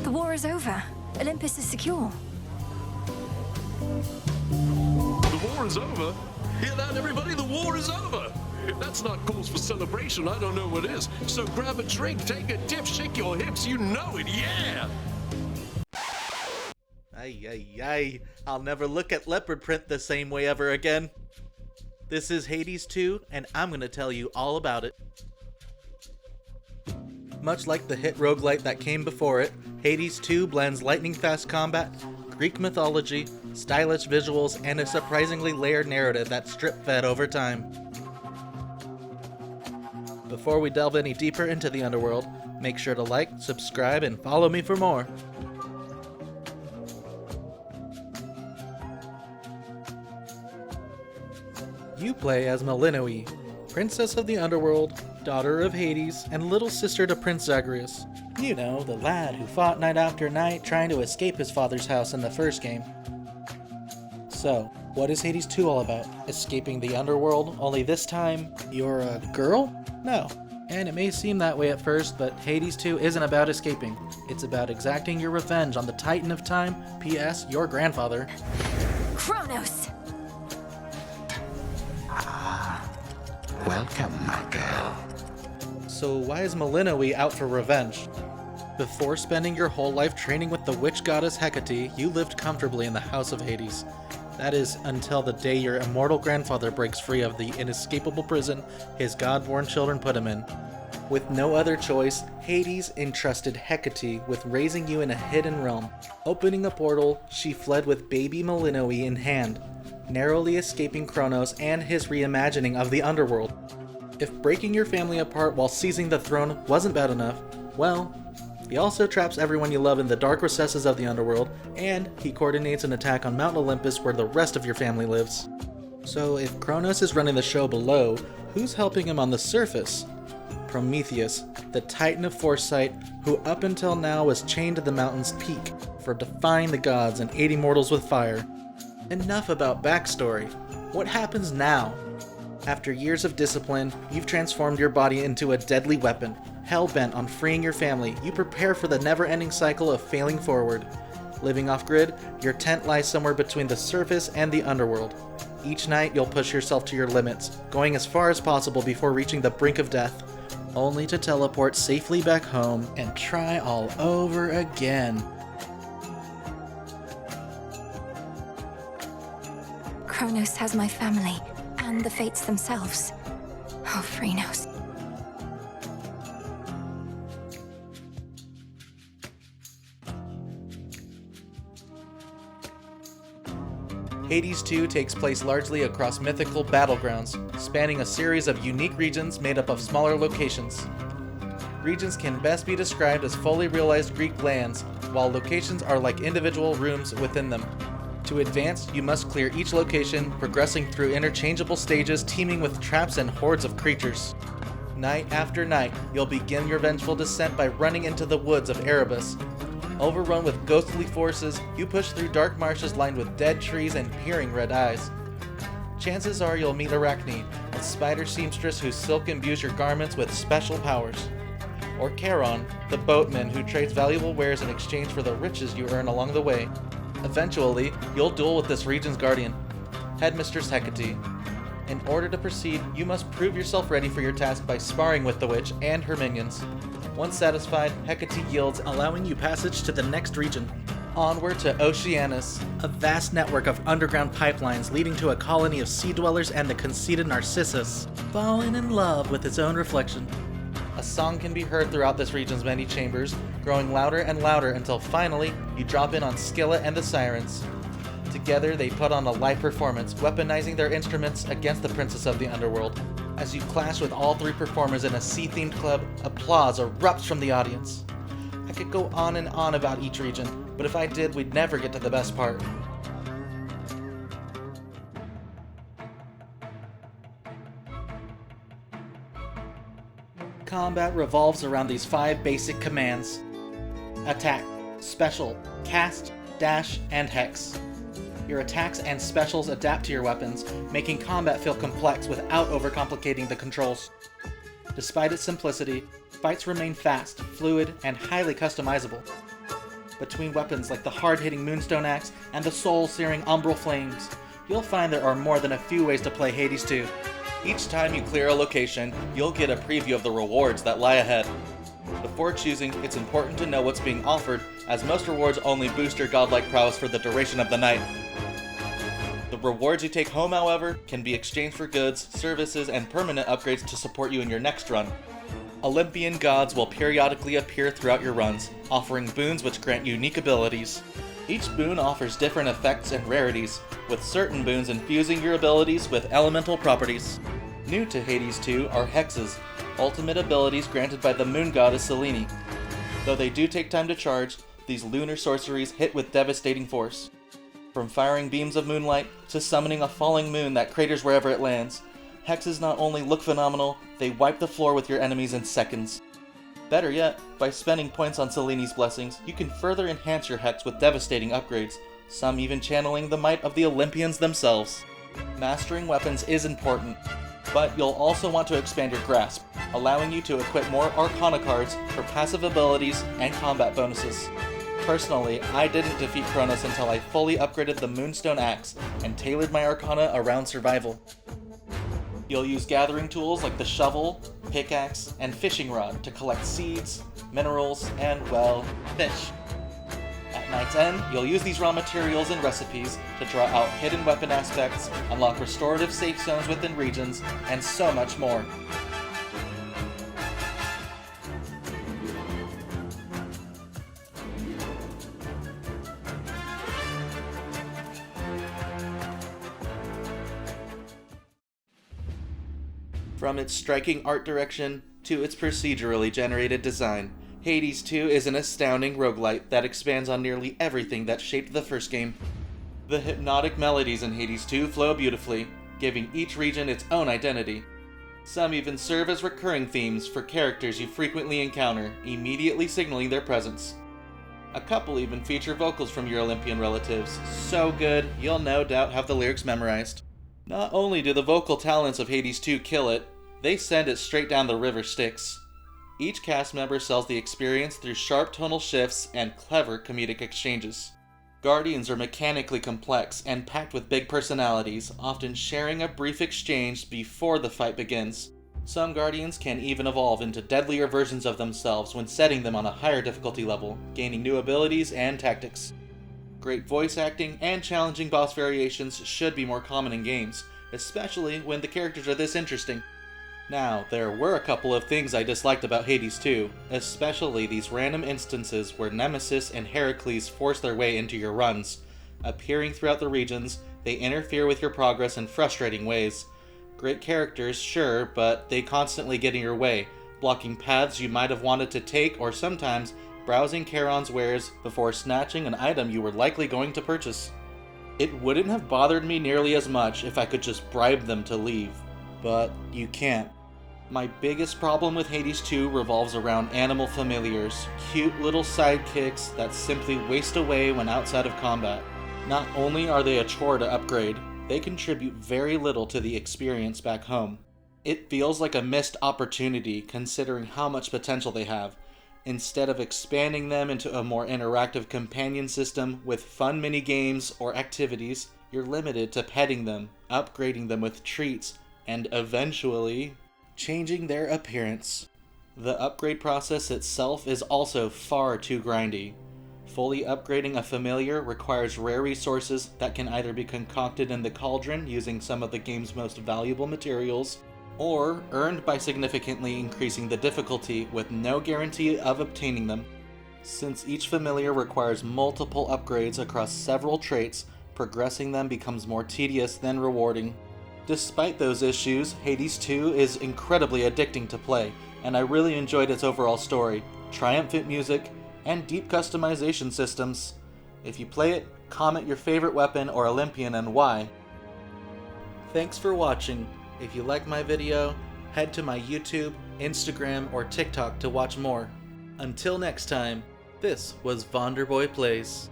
The war is over. Olympus is secure. The war is over? Hear that, everybody? The war is over! If that's not cause for celebration, I don't know what is. So grab a drink, take a dip, shake your hips, you know it, yeah! Ay, ay, ay. I'll never look at leopard print the same way ever again. This is Hades 2, and I'm gonna tell you all about it. Much like the hit roguelite that came before it, Hades 2 blends lightning-fast combat, Greek mythology, stylish visuals, and a surprisingly layered narrative that's drip-fed over time. Before we delve any deeper into the underworld, make sure to like, subscribe, and follow me for more. You play as Melinoe, princess of the underworld, daughter of Hades, and little sister to Prince Zagreus. You know, the lad who fought night after night trying to escape his father's house in the first game. So, what is Hades 2 all about? Escaping the underworld, only this time, you're a girl? No. And it may seem that way at first, but Hades 2 isn't about escaping. It's about exacting your revenge on the Titan of Time, P.S. your grandfather. Kronos! Welcome, my girl. So why is Melinoe out for revenge? Before spending your whole life training with the witch goddess Hecate, you lived comfortably in the House of Hades. That is, until the day your immortal grandfather breaks free of the inescapable prison his god-born children put him in. With no other choice, Hades entrusted Hecate with raising you in a hidden realm. Opening a portal, she fled with baby Melinoe in hand, narrowly escaping Kronos and his reimagining of the underworld. If breaking your family apart while seizing the throne wasn't bad enough, well, he also traps everyone you love in the dark recesses of the underworld, and he coordinates an attack on Mount Olympus where the rest of your family lives. So if Kronos is running the show below, who's helping him on the surface? Prometheus, the Titan of Foresight, who up until now was chained to the mountain's peak for defying the gods and aiding mortals with fire. Enough about backstory. What happens now? After years of discipline, you've transformed your body into a deadly weapon. Hell-bent on freeing your family, you prepare for the never-ending cycle of failing forward. Living off-grid, your tent lies somewhere between the surface and the underworld. Each night, you'll push yourself to your limits, going as far as possible before reaching the brink of death, only to teleport safely back home and try all over again. Kronos has my family, and the Fates themselves. Oh, Phrynos. Hades 2 takes place largely across mythical battlegrounds, spanning a series of unique regions made up of smaller locations. Regions can best be described as fully realized Greek lands, while locations are like individual rooms within them. To advance, you must clear each location, progressing through interchangeable stages teeming with traps and hordes of creatures. Night after night, you'll begin your vengeful descent by running into the woods of Erebus. Overrun with ghostly forces, you push through dark marshes lined with dead trees and peering red eyes. Chances are you'll meet Arachne, a spider seamstress whose silk imbues your garments with special powers. Or Charon, the boatman who trades valuable wares in exchange for the riches you earn along the way. Eventually, you'll duel with this region's guardian, Headmistress Hecate. In order to proceed, you must prove yourself ready for your task by sparring with the witch and her minions. Once satisfied, Hecate yields, allowing you passage to the next region. Onward to Oceanus, a vast network of underground pipelines leading to a colony of sea dwellers and the conceited Narcissus, falling in love with its own reflection. A song can be heard throughout this region's many chambers, growing louder and louder until finally, you drop in on Scylla and the Sirens. Together, they put on a live performance, weaponizing their instruments against the princess of the underworld. As you clash with all three performers in a sea-themed club, applause erupts from the audience. I could go on and on about each region, but if I did, we'd never get to the best part. Combat revolves around these 5 basic commands: attack, special, cast, dash, and hex. Your attacks and specials adapt to your weapons, making combat feel complex without overcomplicating the controls. Despite its simplicity, fights remain fast, fluid, and highly customizable. between weapons like the hard-hitting Moonstone Axe and the soul-searing Umbral Flames, you'll find there are more than a few ways to play Hades 2. Each time you clear a location, you'll get a preview of the rewards that lie ahead. Before choosing, it's important to know what's being offered, as most rewards only boost your godlike prowess for the duration of the night. The rewards you take home, however, can be exchanged for goods, services, and permanent upgrades to support you in your next run. Olympian gods will periodically appear throughout your runs, offering boons which grant unique abilities. Each boon offers different effects and rarities, with certain boons infusing your abilities with elemental properties. New to Hades 2 are hexes, ultimate abilities granted by the moon goddess Selene. Though they do take time to charge, these lunar sorceries hit with devastating force. From firing beams of moonlight to summoning a falling moon that craters wherever it lands, hexes not only look phenomenal, they wipe the floor with your enemies in seconds. Better yet, by spending points on Selene's blessings, you can further enhance your hex with devastating upgrades, some even channeling the might of the Olympians themselves. Mastering weapons is important, but you'll also want to expand your grasp, allowing you to equip more Arcana cards for passive abilities and combat bonuses. Personally, I didn't defeat Kronos until I fully upgraded the Moonstone Axe and tailored my Arcana around survival. You'll use gathering tools like the shovel, pickaxe, and fishing rod to collect seeds, minerals, and, well, fish. At night's end, you'll use these raw materials and recipes to draw out hidden weapon aspects, unlock restorative safe zones within regions, and so much more. From its striking art direction to its procedurally generated design, Hades 2 is an astounding roguelite that expands on nearly everything that shaped the first game. The hypnotic melodies in Hades 2 flow beautifully, giving each region its own identity. Some even serve as recurring themes for characters you frequently encounter, immediately signaling their presence. A couple even feature vocals from your Olympian relatives, so good you'll no doubt have the lyrics memorized. Not only do the vocal talents of Hades 2 kill it, they send it straight down the river Styx. Each cast member sells the experience through sharp tonal shifts and clever comedic exchanges. Guardians are mechanically complex and packed with big personalities, often sharing a brief exchange before the fight begins. Some Guardians can even evolve into deadlier versions of themselves when setting them on a higher difficulty level, gaining new abilities and tactics. Great voice acting and challenging boss variations should be more common in games, especially when the characters are this interesting. Now, there were a couple of things I disliked about Hades 2, especially these random instances where Nemesis and Heracles force their way into your runs. Appearing throughout the regions, they interfere with your progress in frustrating ways. Great characters, sure, but they constantly get in your way, blocking paths you might have wanted to take or sometimes browsing Charon's wares before snatching an item you were likely going to purchase. It wouldn't have bothered me nearly as much if I could just bribe them to leave, but you can't. My biggest problem with Hades 2 revolves around animal familiars, cute little sidekicks that simply waste away when outside of combat. Not only are they a chore to upgrade, they contribute very little to the experience back home. It feels like a missed opportunity considering how much potential they have. Instead of expanding them into a more interactive companion system with fun mini-games or activities, you're limited to petting them, upgrading them with treats, and eventually changing their appearance. The upgrade process itself is also far too grindy. Fully upgrading a familiar requires rare resources that can either be concocted in the cauldron using some of the game's most valuable materials, or earned by significantly increasing the difficulty with no guarantee of obtaining them. Since each familiar requires multiple upgrades across several traits, progressing them becomes more tedious than rewarding. Despite those issues, Hades 2 is incredibly addicting to play, and I really enjoyed its overall story, triumphant music, and deep customization systems. If you play it, comment your favorite weapon or Olympian and why. Thanks for watching. If you like my video, head to my YouTube, Instagram, or TikTok to watch more. Until next time, this was von.der.boi Plays.